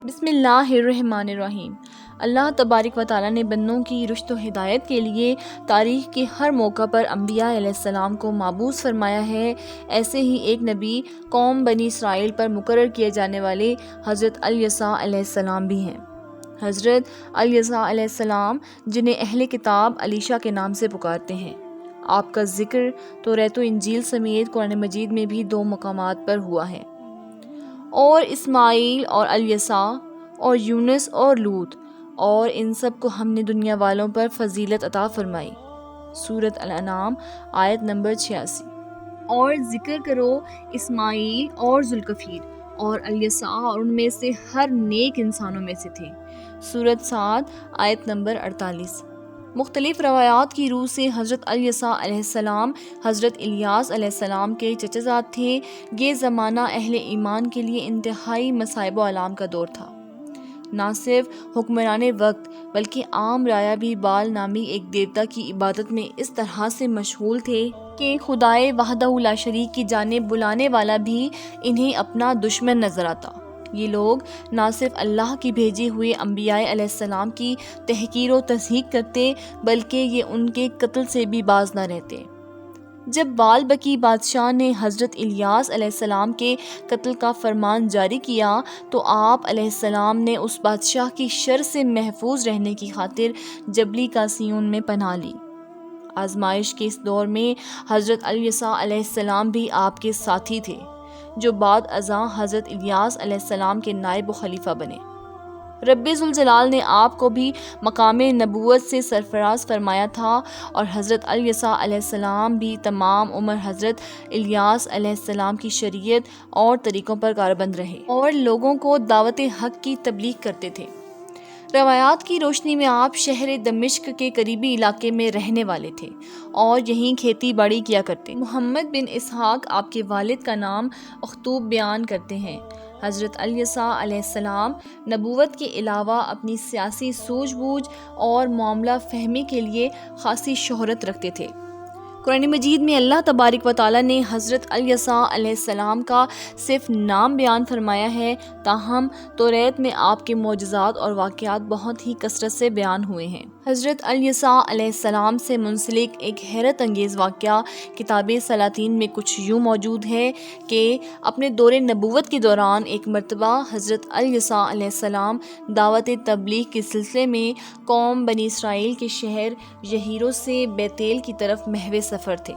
بسم اللہ الرحمن الرحیم۔ اللہ تبارک و تعالیٰ نے بندوں کی رشد و ہدایت کے لیے تاریخ کے ہر موقع پر انبیاء علیہ السلام کو مبعوث فرمایا ہے۔ ایسے ہی ایک نبی قوم بنی اسرائیل پر مقرر کیے جانے والے حضرت الیسیٰ علیہ السلام بھی ہیں۔ حضرت الیسیٰ علیہ السلام، جنہیں اہل کتاب الیشع کے نام سے پکارتے ہیں، آپ کا ذکر توریت و انجیل سمیت قرآن مجید میں بھی 2 مقامات پر ہوا ہے۔ اور اسماعیل اور الیسع اور یونس اور لوط، اور ان سب کو ہم نے دنیا والوں پر فضیلت عطا فرمائی۔ سورۃ الانعام آیت نمبر 86۔ اور ذکر کرو اسماعیل اور ذوالکفل اور الیسع، اور ان میں سے ہر نیک انسانوں میں سے تھے۔ سورۃ صاد آیت نمبر 48۔ مختلف روایات کی روح سے حضرت الیسیٰ علیہ السلام حضرت الیاس علیہ السلام کے چچا زاد تھے۔ یہ زمانہ اہل ایمان کے لیے انتہائی مصائب و آلام کا دور تھا۔ نہ صرف حکمران وقت بلکہ عام رعایا بھی بال نامی ایک دیوتا کی عبادت میں اس طرح سے مشغول تھے کہ خدائے وحدہ لا شریک کی جانب بلانے والا بھی انہیں اپنا دشمن نظر آتا۔ یہ لوگ نہ صرف اللہ کی بھیجے ہوئے انبیاء علیہ السلام کی تحقیر و تضحیق کرتے، بلکہ یہ ان کے قتل سے بھی باز نہ رہتے۔ جب بالبکی بادشاہ نے حضرت الیاس علیہ السلام کے قتل کا فرمان جاری کیا تو آپ علیہ السلام نے اس بادشاہ کی شر سے محفوظ رہنے کی خاطر جبلی قاسیون میں پناہ لی۔ آزمائش کے اس دور میں حضرت الیسیٰ علیہ السلام بھی آپ کے ساتھی تھے، جو بعد ازاں حضرت الیاس علیہ السلام کے نائب و خلیفہ بنے۔ رب ذوالجلال نے آپ کو بھی مقام نبوت سے سرفراز فرمایا تھا، اور حضرت الیسیٰ علیہ السلام بھی تمام عمر حضرت الیاس علیہ السلام کی شریعت اور طریقوں پر کاربند رہے اور لوگوں کو دعوت حق کی تبلیغ کرتے تھے۔ روایات کی روشنی میں آپ شہر دمشق کے قریبی علاقے میں رہنے والے تھے اور یہیں کھیتی باڑی کیا کرتے۔ محمد بن اسحاق آپ کے والد کا نام اختوب بیان کرتے ہیں۔ حضرت الیسیٰ علیہ السلام نبوت کے علاوہ اپنی سیاسی سوجھ بوجھ اور معاملہ فہمی کے لیے خاصی شہرت رکھتے تھے۔ قرآن مجید میں اللہ تبارک و تعالیٰ نے حضرت الیسیٰ علیہ السلام کا صرف نام بیان فرمایا ہے، تاہم توریت میں آپ کے معجزات اور واقعات بہت ہی کثرت سے بیان ہوئے ہیں۔ حضرت الیسیٰ علیہ السلام سے منسلک ایک حیرت انگیز واقعہ کتاب سلاطین میں کچھ یوں موجود ہے کہ اپنے دور نبوت کے دوران ایک مرتبہ حضرت الیسیٰ علیہ السلام دعوت تبلیغ کے سلسلے میں قوم بنی اسرائیل کے شہر یہیرو سے بیتیل کی طرف محو سفر تھے۔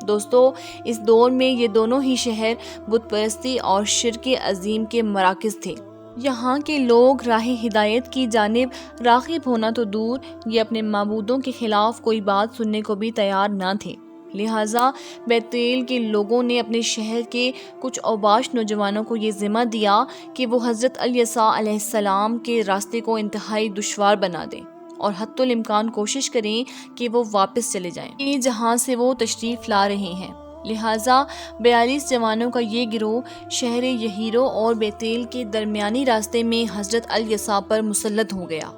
دوستو، اس دور میں یہ دونوں ہی شہر بت پرستی اور شرک عظیم کے مراکز تھے۔ یہاں کے لوگ راہ ہدایت کی جانب راغب ہونا تو دور، یہ اپنے معبودوں کے خلاف کوئی بات سننے کو بھی تیار نہ تھے۔ لہٰذا بیتیل کے لوگوں نے اپنے شہر کے کچھ اوباش نوجوانوں کو یہ ذمہ دیا کہ وہ حضرت الیسیٰ علیہ السلام کے راستے کو انتہائی دشوار بنا دیں اور حتی الامکان کوشش کریں کہ وہ واپس چلے جائیں جہاں سے وہ تشریف لا رہے ہیں۔ لہٰذا 42 جوانوں کا یہ گروہ شہر یہیرو اور بیتیل کے درمیانی راستے میں حضرت الیسیٰ پر مسلط ہو گیا۔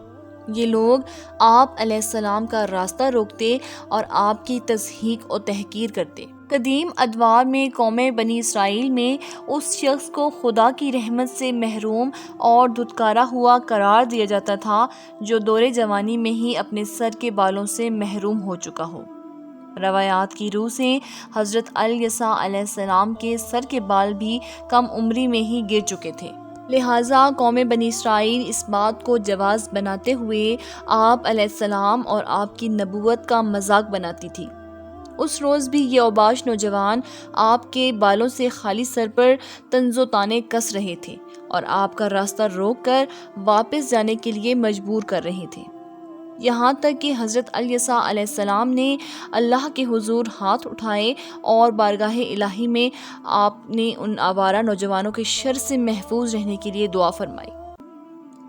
یہ لوگ آپ علیہ السلام کا راستہ روکتے اور آپ کی تضحیق و تحقیر کرتے۔ قدیم ادوار میں قوم بنی اسرائیل میں اس شخص کو خدا کی رحمت سے محروم اور دھتکارا ہوا قرار دیا جاتا تھا جو دور جوانی میں ہی اپنے سر کے بالوں سے محروم ہو چکا ہو۔ روایات کی روح سے حضرت الیسیٰ علیہ السلام کے سر کے بال بھی کم عمری میں ہی گر چکے تھے۔ لہٰذا قوم بنی اسرائیل اس بات کو جواز بناتے ہوئے آپ علیہ السلام اور آپ کی نبوت کا مذاق بناتی تھی۔ اس روز بھی یہ اوباش نوجوان آپ کے بالوں سے خالی سر پر طنز و طعنے کس رہے تھے اور آپ کا راستہ روک کر واپس جانے کے لیے مجبور کر رہے تھے، یہاں تک کہ حضرت الیسیٰ علیہ السلام نے اللہ کے حضور ہاتھ اٹھائے اور بارگاہ الہی میں آپ نے ان آوارہ نوجوانوں کے شر سے محفوظ رہنے کے لیے دعا فرمائی۔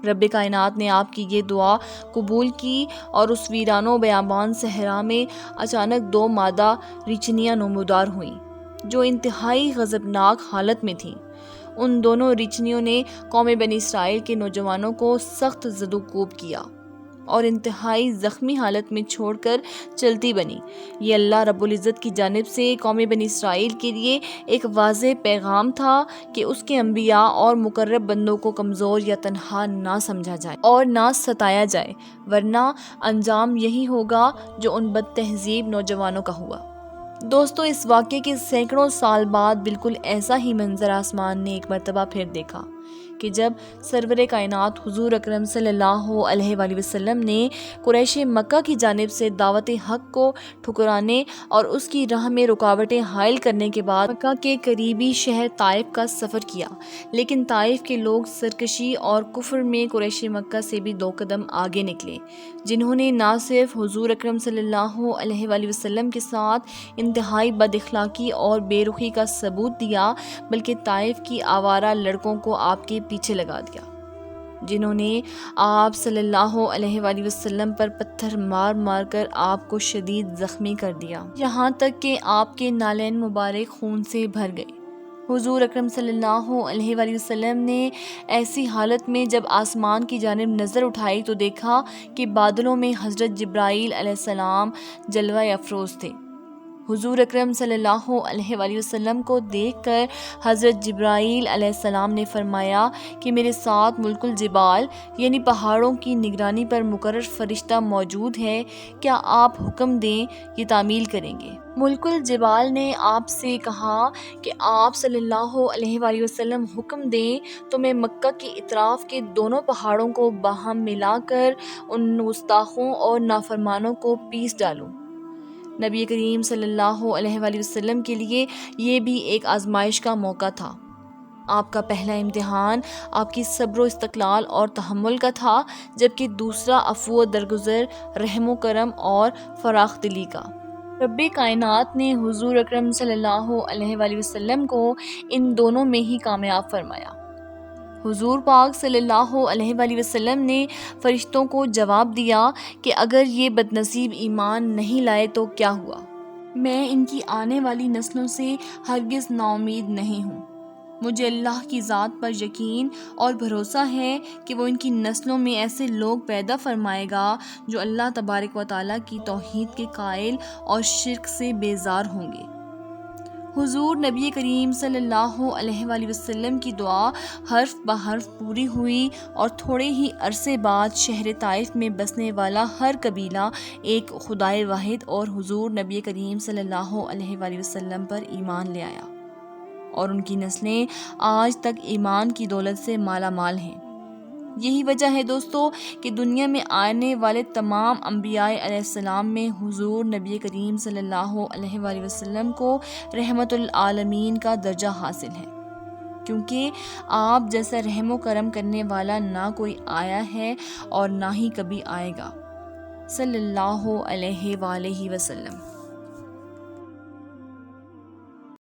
رب کائنات نے آپ کی یہ دعا قبول کی اور اس ویران و بیابان صحرا میں اچانک 2 مادہ ریچھنیاں نمودار ہوئیں جو انتہائی غضبناک حالت میں تھیں۔ ان دونوں ریچھنیوں نے قوم بنی اسرائیل کے نوجوانوں کو سخت زد و کوب کیا۔ اور انتہائی زخمی حالت میں چھوڑ کر چلتی بنی۔ یہ اللہ رب العزت کی جانب سے قوم بنی اسرائیل کے لیے ایک واضح پیغام تھا کہ اس کے انبیاء اور مقرب بندوں کو کمزور یا تنہا نہ سمجھا جائے اور نہ ستایا جائے، ورنہ انجام یہی ہوگا جو ان بد تہذیب نوجوانوں کا ہوا۔ دوستو، اس واقعے کے سینکڑوں سال بعد بالکل ایسا ہی منظر آسمان نے ایک مرتبہ پھر دیکھا کہ جب سرور کائنات حضور اکرم صلی اللہ علیہ وآلہ وسلم نے قریش مکہ کی جانب سے دعوت حق کو ٹھکرانے اور اس کی راہ میں رکاوٹیں حائل کرنے کے بعد مکہ کے قریبی شہر طائف کا سفر کیا، لیکن طائف کے لوگ سرکشی اور کفر میں قریش مکہ سے بھی 2 قدم آگے نکلے، جنہوں نے نہ صرف حضور اکرم صلی اللہ علیہ وآلہ وسلم کے ساتھ انتہائی بد اخلاقی اور بے رخی کا ثبوت دیا، بلکہ طائف کی آوارہ لڑکوں کو آپ کے پیچھے لگا دیا، جنہوں نے آپ صلی اللہ علیہ وآلہ وسلم پر پتھر مار مار کر آپ کو شدید زخمی کر دیا، یہاں تک کہ آپ کے نالین مبارک خون سے بھر گئے۔ حضور اکرم صلی اللہ علیہ وآلہ وسلم نے ایسی حالت میں جب آسمان کی جانب نظر اٹھائی تو دیکھا کہ بادلوں میں حضرت جبرائیل علیہ السلام جلوہ افروز تھے۔ حضور اکرم صلی اللہ علیہ وآلہ وسلم کو دیکھ کر حضرت جبرائیل علیہ السلام نے فرمایا کہ میرے ساتھ ملک الجبال یعنی پہاڑوں کی نگرانی پر مقرر فرشتہ موجود ہے، کیا آپ حکم دیں یہ تعمیل کریں گے؟ ملک الجبال نے آپ سے کہا کہ آپ صلی اللہ علیہ وآلہ وسلم حکم دیں تو میں مکہ کے اطراف کے دونوں پہاڑوں کو باہم ملا کر ان گستاخوں اور نافرمانوں کو پیس ڈالوں۔ نبی کریم صلی اللہ علیہ وآلہ وسلم کے لیے یہ بھی ایک آزمائش کا موقع تھا۔ آپ کا پہلا امتحان آپ کی صبر و استقلال اور تحمل کا تھا، جبکہ دوسرا عفو و درگزر، رحم و کرم اور فراخ دلی کا۔ رب کائنات نے حضور اکرم صلی اللہ علیہ وآلہ وسلم کو ان دونوں میں ہی کامیاب فرمایا۔ حضور پاک صلی اللہ علیہ وآلہ وسلم نے فرشتوں کو جواب دیا کہ اگر یہ بدنصیب ایمان نہیں لائے تو کیا ہوا؟ میں ان کی آنے والی نسلوں سے ہرگز ناامید نہیں ہوں۔ مجھے اللہ کی ذات پر یقین اور بھروسہ ہے کہ وہ ان کی نسلوں میں ایسے لوگ پیدا فرمائے گا جو اللہ تبارک و تعالیٰ کی توحید کے قائل اور شرک سے بیزار ہوں گے۔ حضور نبی کریم صلی اللہ علیہ وآلہ وسلم کی دعا حرف بحرف پوری ہوئی اور تھوڑے ہی عرصے بعد شہر طائف میں بسنے والا ہر قبیلہ ایک خدائے واحد اور حضور نبی کریم صلی اللہ علیہ وآلہ وسلم پر ایمان لے آیا، اور ان کی نسلیں آج تک ایمان کی دولت سے مالا مال ہیں۔ یہی وجہ ہے دوستو کہ دنیا میں آنے والے تمام انبیاء علیہ السلام میں حضور نبی کریم صلی اللہ علیہ وآلہ وسلم کو رحمت العالمین کا درجہ حاصل ہے، کیونکہ آپ جیسا رحم و کرم کرنے والا نہ کوئی آیا ہے اور نہ ہی کبھی آئے گا، صلی اللہ علیہ وآلہ وسلم۔